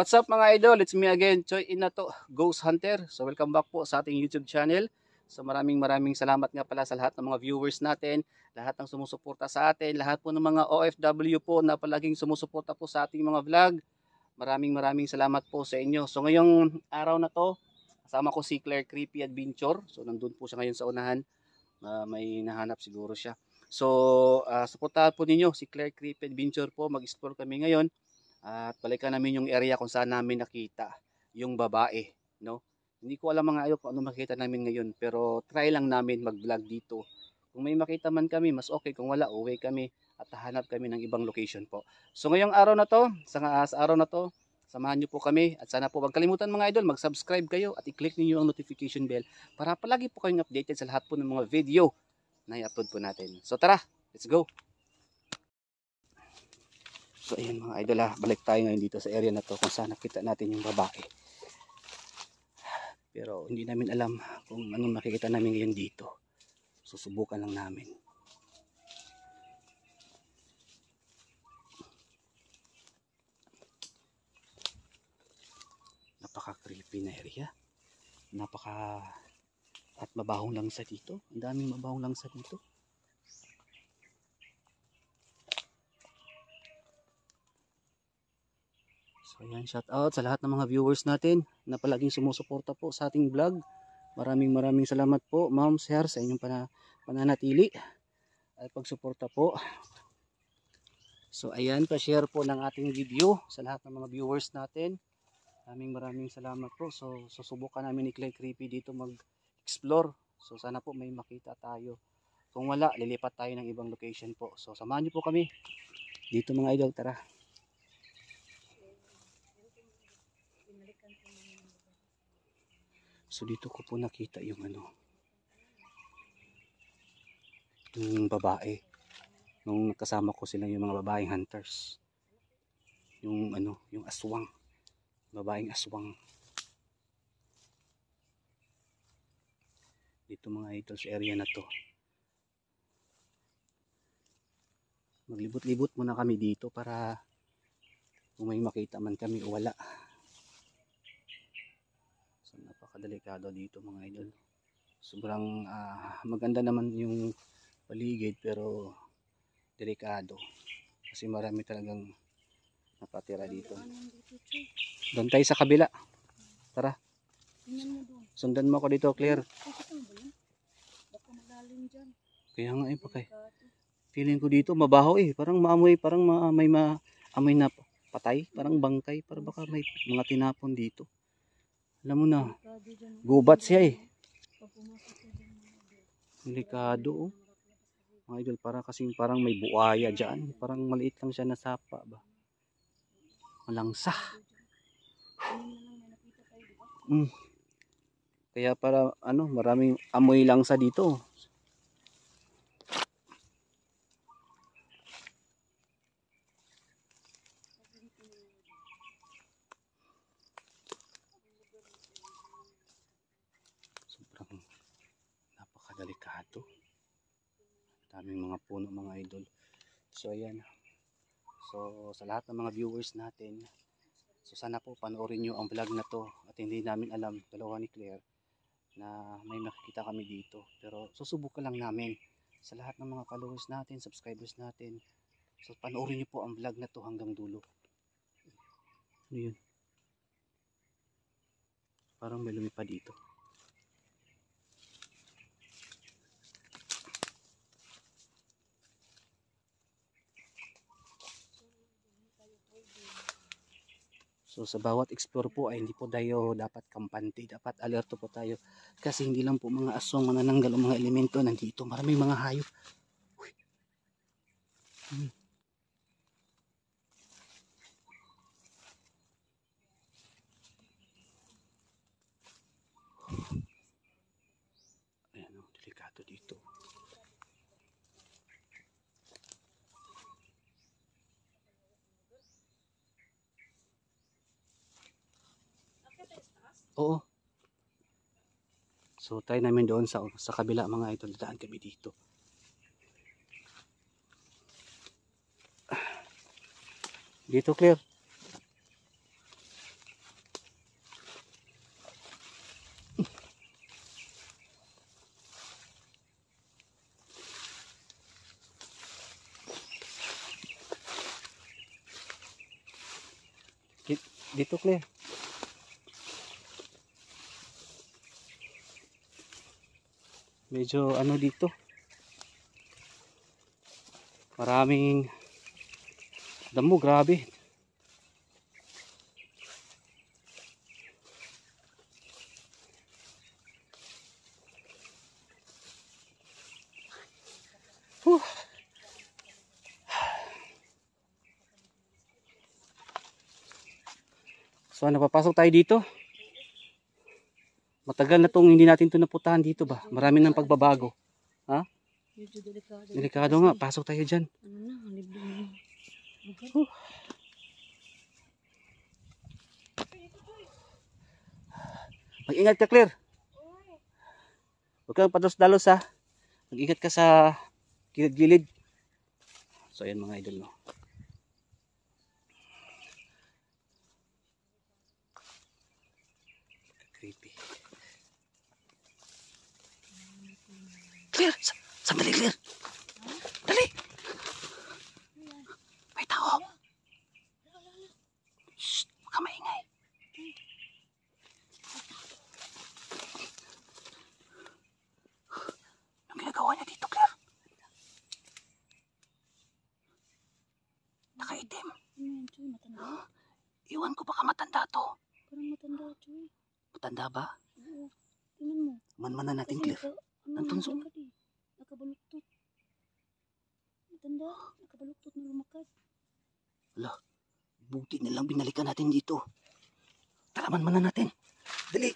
What's up mga idol? It's me again, Choi Inato, Ghost Hunter. So welcome back po sa ating YouTube channel. So maraming salamat nga pala sa lahat ng mga viewers natin, lahat ng sumusuporta sa atin, lahat po ng mga OFW po na palaging sumusuporta po sa ating mga vlog. Maraming salamat po sa inyo. So ngayong araw na to, kasama ko si Claire Creepy Adventure. So nandun po siya ngayon sa unahan. May nahanap siguro siya. So suportahan po ninyo si Claire Creepy Adventure po. Mag-explore kami ngayon. At balikan namin yung area kung saan namin nakita yung babae, no? Hindi ko alam mga idol kung ano makita namin ngayon, pero try lang namin mag-vlog dito. Kung may makita man kami, mas okay. Kung wala, uwi kami at hahanap kami ng ibang location po. So ngayong araw na to, sa araw na to, samahan niyo po kami at sana po wag kalimutan mga idol, mag-subscribe kayo at i-click niyo ang notification bell para palagi po kayong updated sa lahat po ng mga video na i-upload po natin. So tara, let's go! So ayan mga idol, balik tayo ngayon dito sa area na to kung saan nakita natin yung babae. Pero hindi namin alam kung anong makikita namin ngayon dito. Susubukan lang namin. Napaka-creepy na area. At mabahong langsa dito. Ang daming mabahong langsa dito. So ayan, shout out sa lahat ng mga viewers natin na palaging sumusuporta po sa ating vlog. Maraming salamat po Ma'am Sir sa inyong pananatili at pagsuporta po. So ayan, pa-share po ng ating video sa lahat ng mga viewers natin. Maraming salamat po. So susubukan namin ni Clay Creepy dito mag-explore. So sana po may makita tayo. Kung wala, lilipat tayo ng ibang location po. So samahan niyo po kami dito mga idol, tara. So dito ko po nakita yung yung babae. Nung kasama ko sila yung mga babaeng hunters. Yung yung aswang. Babaeng aswang. Dito mga idol sa area na to. Maglibot-libot muna kami dito para kung may makita man kami o wala. So napakadelikado dito mga idol. Sobrang maganda naman yung paligid pero delikado kasi marami talagang nakatira dito. Doon tayo sa kabila. Tara. Sundan mo ako dito, Claire. Kaya nga pakay. Feeling ko dito mabaho parang maamoy, parang may maamoy na patay, parang bangkay, para baka may mga tinapon dito. Alam mo na, gubat siya Delikado mga idol, parang may buaya dyan. Parang maliit lang siya na sapa ba. Malangsa. Kaya para maraming amoy langsa dito. Sobrang napakadelikado. Daming mga puno mga idol. So ayan. So sa lahat ng mga viewers natin, so sana po panoorin nyo ang vlog na to. At hindi namin alam, dalawa ni Claire, na may makikita kami dito. Pero susubukan lang namin sa lahat ng mga followers natin, subscribers natin. So panoorin nyo po ang vlog na to hanggang dulo. Ano yun? Parang may lumipad dito. So sa bawat explore po ay hindi po tayo dapat kampante, dapat alerto po tayo kasi hindi lang po mga aswang manananggal o mga elemento nandito, maraming mga hayop. Ayan delikado dito. Oo. So try namin doon sa kabila mga idol, daan kami dito. Dito Claire. Dito, Claire. Medyo ano dito. Maraming damo, grabe. So napapasok tayo dito. Matagal na tong hindi natin ito naputahan dito ba. Marami ng pagbabago. Ha? Medyo delikado. Delikado nga. Pasok tayo dyan. Ano na, liblib na. Mag-ingat ka, Claire. Huwag kang pados-dalos ha. Mag-ingat ka sa gilid-gilid. So ayan mga idol, no. Creepy. Claire! Sandali, Claire! Dali! May tao! Shh! Huwag kang maingay. Anong ginagawa niya dito, Claire? Nakaitim. Ano yan, Choy? Matanda? Iwan ko baka matanda to. Parang matanda, Choy. Matanda ba? Oo. Tingnan mo. Man-manan natin, Kasi Claire. ano, Ang tunso. lumakad eh. Nakabaluktot. Matanda. Nakabaluktot na lumakad. Wala. Buti na lang binalikan natin dito. Tara, man-manan natin. Dali.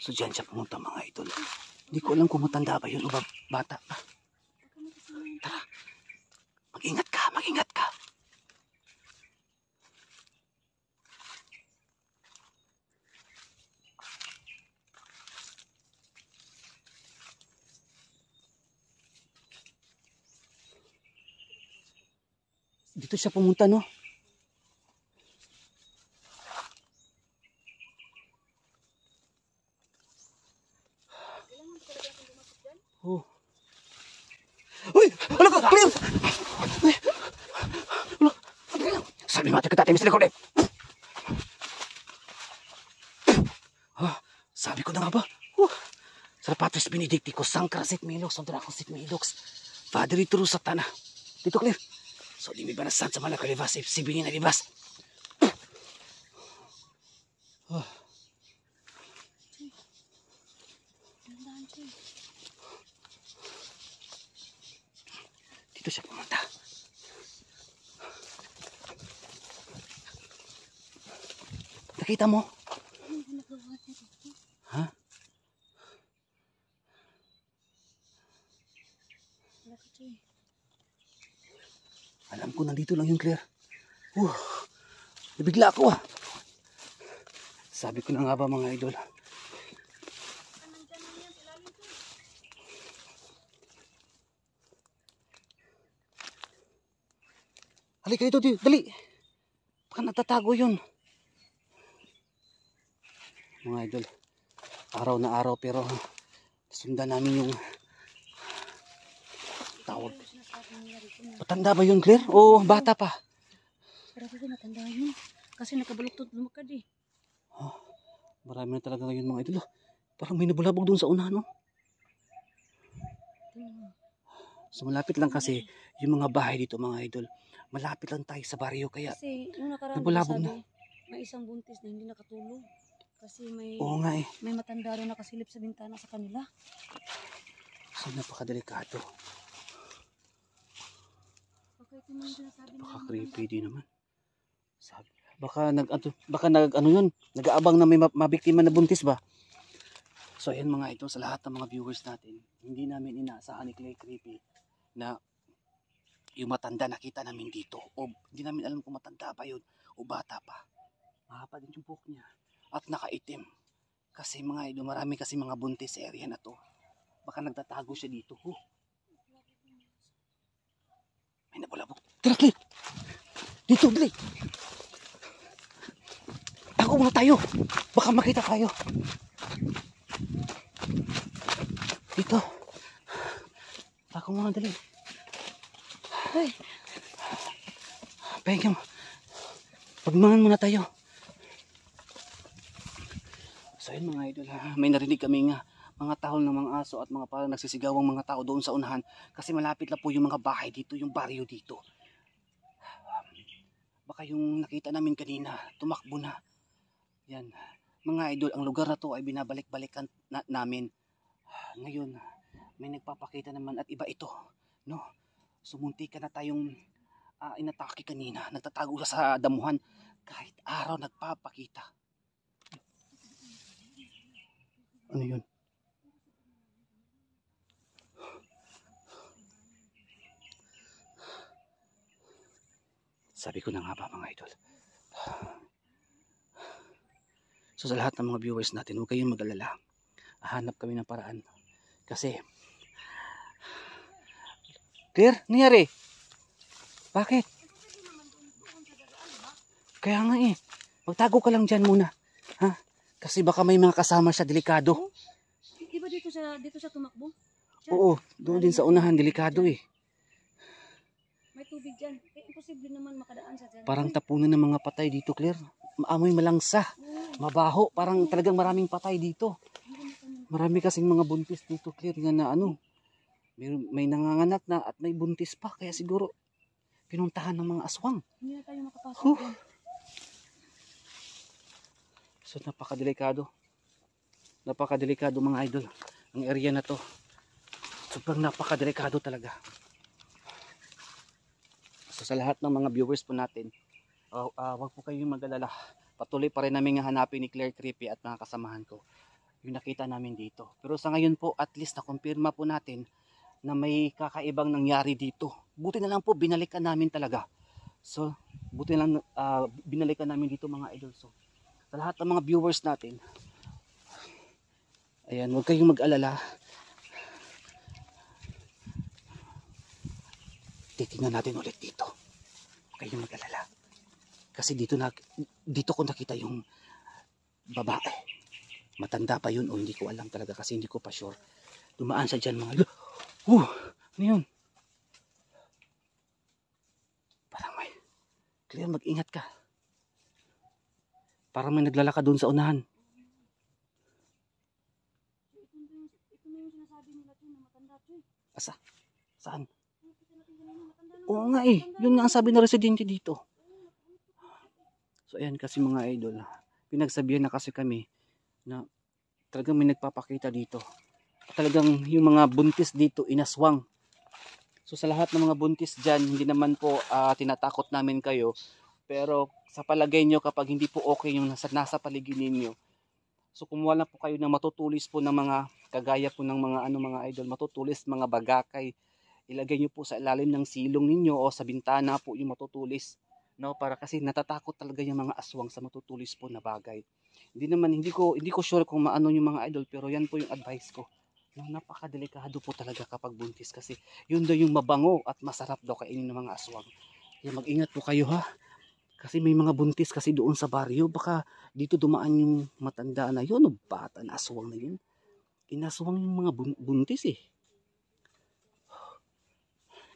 So dyan siya pumunta mga idol. Hindi ko alam kung matanda ba yun o bata pa. Baka nakasama yan. Tara. Mag-ingat ka, mag-ingat ka. Dito siya pumunta, no? Oh. Uy! Ano ka? Please! Uy! Ano? Sabi natin kita tayo, Mr. Nicole. Sabi ko na nga ba? Sa Patris Benedicticus, Sancrasit Milox, Sondracosit Milox, Padre True Satana. Dito, Claire. So, di mi ba na sa mga kalibas, si Bini na libas. Dandan, Choy. Dito siya pumunta. Nakita mo? Ano ginagawa niya dito? Ha? Wala ka, Choy. Alam ko nandito lang yung Claire. Nabigla ako ah. Sabi ko na nga ba mga idol. Halika dito, dali. Baka natatago yun. Mga idol, araw na araw pero sundan namin yung tawag. Matanda ba yun, Claire? O bata pa? Grabe ko, matanda yun. Kasi nakabaluktot lumakad eh. Marami na talaga ngayon mga idol. Parang may nabulabog doon sa una, no? Tingnan mo. So malapit lang kasi yung mga bahay dito mga idol. Malapit lang tayo sa baryo kaya Kasi yung nakaraan nabulabog sabi, na. may isang buntis na hindi nakatulog. Kasi may Oo nga eh. may matanda rin nakasilip sa bintana sa kanila. So napakadelikado. Okay, ito naman sinasabi nila. Baka creepy din naman. Sabi, baka nag ano yun, nag-aabang na may mabiktima na buntis ba? So ayan mga ito sa lahat ng mga viewers natin. Hindi namin inaasahan ni Clay Creepy na yung matanda nakita namin dito. O hindi namin alam kung matanda pa yun o bata pa. Mahaba din yung buhok niya. At nakaitim. Kasi mga ito, marami kasi mga buntis sa area na to. Baka nagtatago siya dito. May nabulabog. Tara, Clay! Dito, Clay! Ako muna tayo. Baka makita tayo. Dito. Ako muna, dali. Ay, Pahinga mo. Pagmangan muna tayo. So yun mga idol, may narinig kami nga mga tahol ng mga aso at mga parang nagsisigawang mga tao doon sa unahan kasi malapit na po yung mga bahay dito, yung baryo dito. Baka yung nakita namin kanina, tumakbo na. Yan. Mga idol, ang lugar na to ay binabalik-balikan namin. Ngayon, may nagpapakita naman at iba ito. No? Sumunti ka na tayong inatake kanina. Nagtatago sa damuhan. Kahit araw nagpapakita. Ano yun? Sabi ko na nga ba mga idol. So sa lahat ng mga viewers natin, huwag kayong mag-alala. Hanap kami ng paraan. Kasi, clear? Nangyari? Bakit? Kaya nga eh. Magtago ka lang dyan muna. Ha? Kasi baka may mga kasama siya, delikado. di ba dito sa tumakbo? Diyan. Oo, doon din sa unahan, delikado eh. May tubig dyan. Eh, imposible naman makadaan sa dyan. Parang tapunan ng mga patay dito, Claire. Maamoy malangsa. Mabaho. Parang talagang maraming patay dito. Marami kasing mga buntis dito, Claire. Nga na ano. May nanganganak na at may buntis pa. Kaya siguro pinuntahan ng mga aswang. Hindi na tayo makapasok Huh. dyan. So napakadelikado. Napakadelikado mga idol. Ang area na to. Sobrang napakadelikado talaga. So sa lahat ng mga viewers po natin, wag po kayong mag-alala. Patuloy pa rin namin hanapin ni Claire Creepy at mga kasamahan ko yung nakita namin dito. Pero sa ngayon po, at least na-confirma po natin na may kakaibang nangyari dito. Buti na lang po, binalikan namin talaga. So, buti na lang binalikan namin dito mga idol. So, sa lahat ng mga viewers natin, ayan, huwag kayong mag-alala. Titingnan natin ulit dito. Huwag kayong mag-alala. Kasi dito ko nakita yung babae. Matanda pa yun o hindi ko alam talaga kasi hindi ko pa sure. Dumaan siya dyan mga... ano yun? Parang may... Clear, mag-ingat ka. Parang may naglalakad doon sa unahan. Ito na yung sinasabi nila na matanda to eh. Asa? Saan? Oo nga eh. Yun nga ang sabi na residente dito. So ayan kasi mga idol. Pinagsabihan na kasi kami na talagang may nagpapakita dito. Talagang yung mga buntis dito inaswang. So sa lahat ng mga buntis dyan, hindi naman po tinatakot namin kayo. Pero sa palagay nyo kapag hindi po okay yung nasa paligid ninyo. So kumuha lang po kayo ng matutulis po ng mga kagaya po ng mga mga idol, matutulis, mga bagakay. Ilagay nyo po sa ilalim ng silong ninyo o sa bintana po yung matutulis. No, para kasi natatakot talaga yung mga aswang sa matutulis po na bagay. Hindi ko sure kung maano yung mga idol, pero yan po yung advice ko. No, napakadelikado po talaga kapag buntis kasi yun daw yung mabango at masarap daw kainin ng mga aswang. Kaya mag-ingat po kayo ha. Kasi may mga buntis kasi doon sa baryo, baka dito dumaan yung matanda na yun o bata na aswang na yun. Inaswang yung mga buntis eh.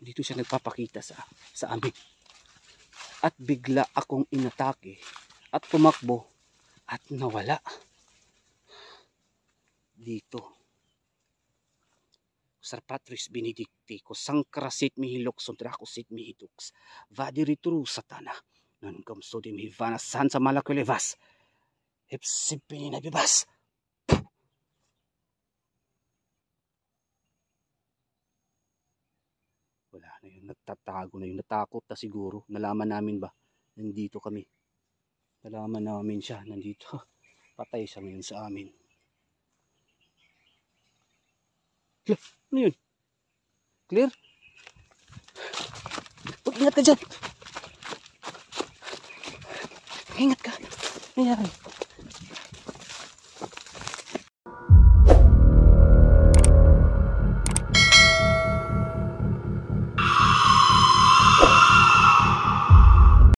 Dito siya nagpapakita sa amin. At bigla akong inatake at tumakbo at nawala. Dito. Sir Patris Benedicti, kusang krasit mihilok sondrakusit mihidux. Vadiritru satana. Non kamso di mihivana san sa malakulevas. Hepsipini na bibas. Wala na yun, nagtatago na yun, natakot na siguro. Nalaman namin ba, nandito kami. Nalaman namin siya, nandito. Patay siya ngayon sa amin. Ano yun? Clear? Ingat ka dyan. Ingat ka. Nangyari.